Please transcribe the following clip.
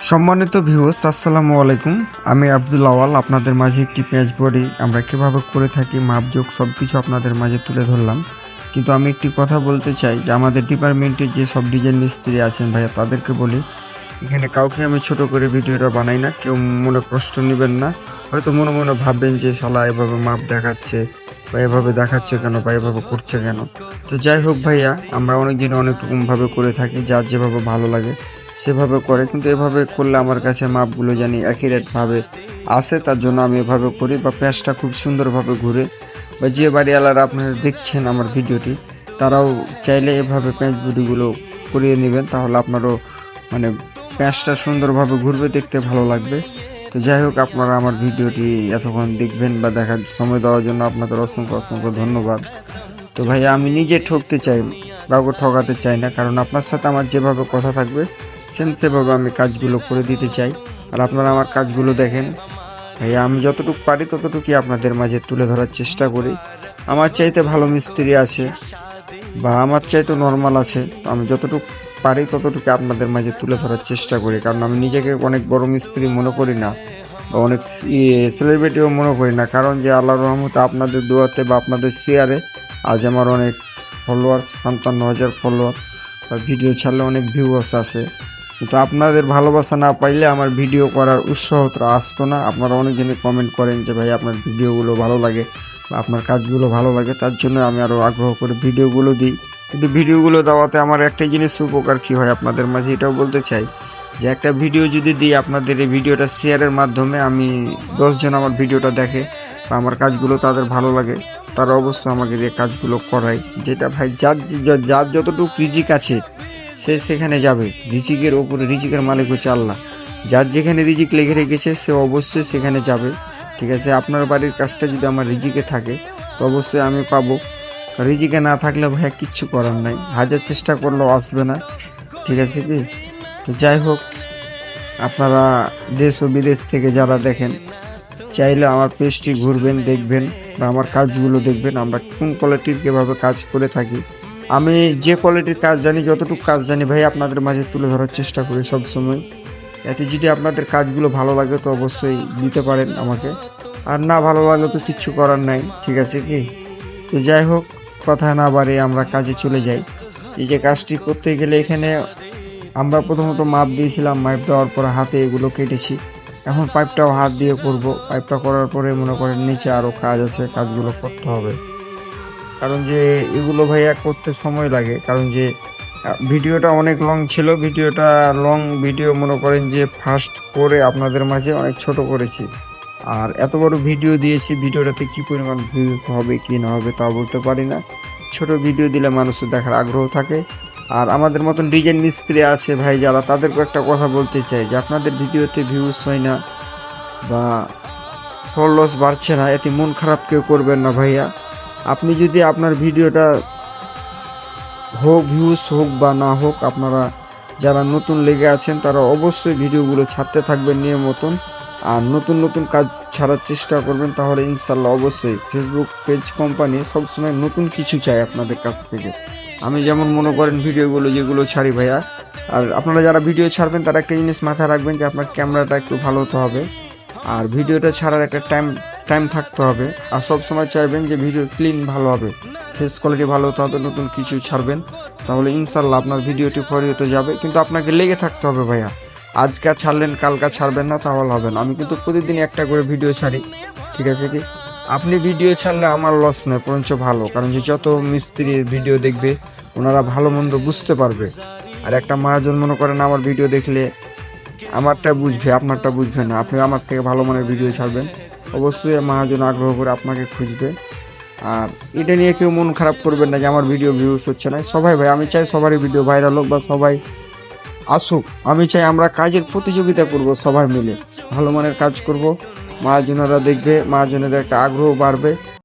সম্মানিত ভিউয়ার্স, আসসালামু আলাইকুম। আমি আব্দুল আওয়াল আপনাদের মাঝে একটি পেঁয়াজ বড়ি আমরা কিভাবে করে থাকি মাপজোক সব কিছু আপনাদের মাঝে তুলে ধরলাম। কিন্তু আমি একটি কথা বলতে চাই যে আমাদের ডিপার্টমেন্টের যে সব ডিজাইন মিস্ত্রি আছেন ভাইয়া, তাদেরকে বলি এখানে কাউকে আমি ছোট করে ভিডিওটা বানাই না, কেউ মনে কষ্ট নেবেন না। হয়তো মনে মনে ভাববেন যে শালা এভাবে মাপ দেখাচ্ছে বা এভাবে দেখাচ্ছে কেন বা এভাবে করছে কেন। তো যাই হোক ভাইয়া, আমরা অনেকদিন অনেক রকমভাবে করে থাকি, যার যেভাবে ভালো লাগে সেভাবে করে, কিন্তু এভাবে করলে আমার কাছে মাপগুলো জানি অ্যাকিউরেটভাবে আসে, তার জন্য আমি এভাবে করি। বা প্যাঁচটা খুব সুন্দরভাবে ঘুরে, বা যে বাড়িওয়ালারা আপনারা দেখছেন আমার ভিডিওটি, তারাও চাইলে এভাবে প্যাঁচ বুদিগুলো করিয়ে নেবেন, তাহলে আপনারও মানে প্যাঁচটা সুন্দরভাবে ঘুরবে, দেখতে ভালো লাগবে। তো যাই হোক, আপনারা আমার ভিডিওটি এতক্ষণ দেখবেন বা দেখার সময় দেওয়ার জন্য আপনাদের অসংখ্য অসংখ্য ধন্যবাদ। তো ভাইয়া, আমি নিজে ঠকতে চাই, কাউকে ঠকাতে চাই না, কারণ আপনার সাথে আমার যেভাবে কথা থাকবে সেভাবে আমি কাজগুলো করে দিতে চাই। আর আপনারা আমার কাজগুলো দেখেন ভাইয়া, আমি যতটুকু পারি ততটুকুই আপনাদের মাঝে তুলে ধরার চেষ্টা করি। আমার চাইতে ভালো মিস্ত্রি আছে বা আমার চাইতে নর্মাল আছে, তো আমি যতটুকু পারি ততটুকু আপনাদের মাঝে তুলে ধরার চেষ্টা করি, কারণ আমি নিজেকে অনেক বড় মিস্ত্রি মনে করি না বা অনেক সেলিব্রিটিও মনে করি না। কারণ যে আল্লাহর রহমতে আপনাদের দোয়াতে বা আপনাদের শেয়ারে আজ আমার অনেক ফলোয়ার, 57,000 ফলোয়ার, বা ভিডিও ছাড়লে অনেক ভিউয়ার্স আছে। কিন্তু আপনাদের ভালোবাসা না পাইলে আমার ভিডিও করার উৎসাহটা আসতো না। আপনারা অনেকজনই কমেন্ট করেন যে ভাই আপনার ভিডিওগুলো ভালো লাগে বা আপনার কাজগুলো ভালো লাগে, তার জন্য আমি আরও আগ্রহ করে ভিডিওগুলো দিই। কিন্তু ভিডিওগুলো দেওয়াতে আমার একটাই জিনিস উপকার কী হয় আপনাদের মাঝে এটাও বলতে চাই, যে একটা ভিডিও যদি দিই আপনাদের এই ভিডিওটা শেয়ারের মাধ্যমে আমি 10 জন আমার ভিডিওটা দেখে বা আমার কাজগুলো তাদের ভালো লাগে, তারা অবশ্যই আমাকে দিয়ে কাজগুলো করায়। যেটা ভাই যার যার যতটুকু রিজিক আছে সে সেখানে যাবে, রিজিকের ওপরে, রিজিকের মালিক হচ্ছে আল্লাহ। যার যেখানে রিজিক লেগে রেখেছে সে অবশ্যই সেখানে যাবে। ঠিক আছে, আপনার বাড়ির কাজটা যদি আমার রিজিকে থাকে তো অবশ্যই আমি পাবো। রিজিকে না থাকলে ভাইয়া কিচ্ছু করার নাই, হাজার চেষ্টা করলেও আসবে না। ঠিক আছে কি? তো যাই হোক, আপনারা দেশ ও বিদেশ থেকে যারা দেখেন চাইলে আমার পেজটি ঘুরবেন, দেখবেন বা আমার কাজগুলো দেখবেন, আমরা কোন কোয়ালিটির কীভাবে কাজ করে থাকি। আমি যে কোয়ালিটির কাজ জানি, যতটুকু কাজ জানি ভাই আপনাদের মাঝে তুলে ধরার চেষ্টা করি সবসময়। এতে যদি আপনাদের কাজগুলো ভালো লাগে তো অবশ্যই দিতে পারেন আমাকে, আর না ভালো লাগলে তো কিচ্ছু করার নাই। ঠিক আছে কি? তো যাই হোক, কথা না বাড়িয়ে আমরা কাজে চলে যাই। এই যে কাজটি করতে গেলে এখানে আমরা প্রথমত মাপ দিয়েছিলাম, মাপ দেওয়ার পর হাতে এগুলো কেটেছি। এখন পাইপটাও হাত দিয়ে করব। পাইপটা করার পরে মনে করেন নিচে আরও কাজ আছে, কাজগুলো করতে হবে। কারণ যে এগুলো ভাইয়া করতে সময় লাগে, কারণ যে ভিডিওটা অনেক লং ছিল, ভিডিওটা লং ভিডিও মনে করেন যে ফার্স্ট করে আপনাদের মাঝে অনেক ছোট করেছি। আর এত বড় ভিডিও দিয়েছি, ভিডিওটাতে কী পরিমাণ ভিউজ হবে কি না হবে তা বলতে পারি না। ছোট ভিডিও দিলে মানুষের দেখার আগ্রহ থাকে। আর আমাদের মতন ডিজাইন মিস্ত্রি আছে ভাই যারা, তাদেরকে একটা কথা বলতে চাই যে আপনাদের ভিডিওতে ভিউজ হয় না বা ফলোয়ার্স বাড়ছে না, এতে মন খারাপ কেউ করবেন না ভাইয়া। আপনি যদি আপনার ভিডিওটা হোক, ভিউজ হোক বা না হোক, আপনারা যারা নতুন লেগে আছেন তারা অবশ্যই ভিডিওগুলো ছাড়তে থাকবেন নিয়ম মতন, আর নতুন নতুন কাজ ছাড়ার চেষ্টা করবেন, তাহলে ইনশাল্লাহ অবশ্যই ফেসবুক পেজ কোম্পানি সবসময় নতুন কিছু চাই আপনাদের কাছ থেকে। আমি যেমন মনে করেন ভিডিওগুলো যেগুলো ছাড়ি ভাইয়া, আর আপনারা যারা ভিডিও ছাড়বেন তারা একটা জিনিস মাথায় রাখবেন যে আপনার ক্যামেরাটা একটু ভালো হতে হবে, আর ভিডিওটা ছাড়ার একটা টাইম থাকতে হবে। আর সবসময় চাইবেন যে ভিডিও ক্লিন ভালো হবে, ফেস কোয়ালিটি ভালো হতে হবে। নতুন কিছু ছাড়বেন তাহলে ইনশাল্লাহ আপনার ভিডিওটি ফরিয়ে যাবে, কিন্তু আপনাকে লেগে থাকতে হবে ভাইয়া। আজকে ছাড়লেন কালকা ছাড়বেন না তাহলে হবে না। আমি কিন্তু প্রতিদিন একটা করে ভিডিও ছাড়ি। ঠিক আছে কি? আপনি ভিডিও ছাড়লে আমার লস নেই, বরঞ্চ ভালো, কারণ যে যত মিস্ত্রির ভিডিও দেখবে ওনারা ভালো মন্দ বুঝতে পারবে। আর একটা মহাজন মনে করেন আমার ভিডিও দেখলে আমারটা বুঝবে, আপনারটা বুঝবে না। আপনি আমার থেকে ভালো মানের ভিডিও ছাড়বেন, অবশ্যই মহাজন আগ্রহ করে আপনাকে খুঁজবে। আর এটা নিয়ে কেউ মন খারাপ করবেন না যে আমার ভিডিও ভিউজ হচ্ছে না। সবাই ভাই, আমি চাই সবারই ভিডিও ভাইরাল হোক বা সবাই আসুক। আমি চাই আমরা কাজের প্রতিযোগিতা করব, সবাই মিলে ভালো মানের কাজ করব, মহাজনেরা দেখবে, মহাজনেদের একটা আগ্রহ বাড়বে।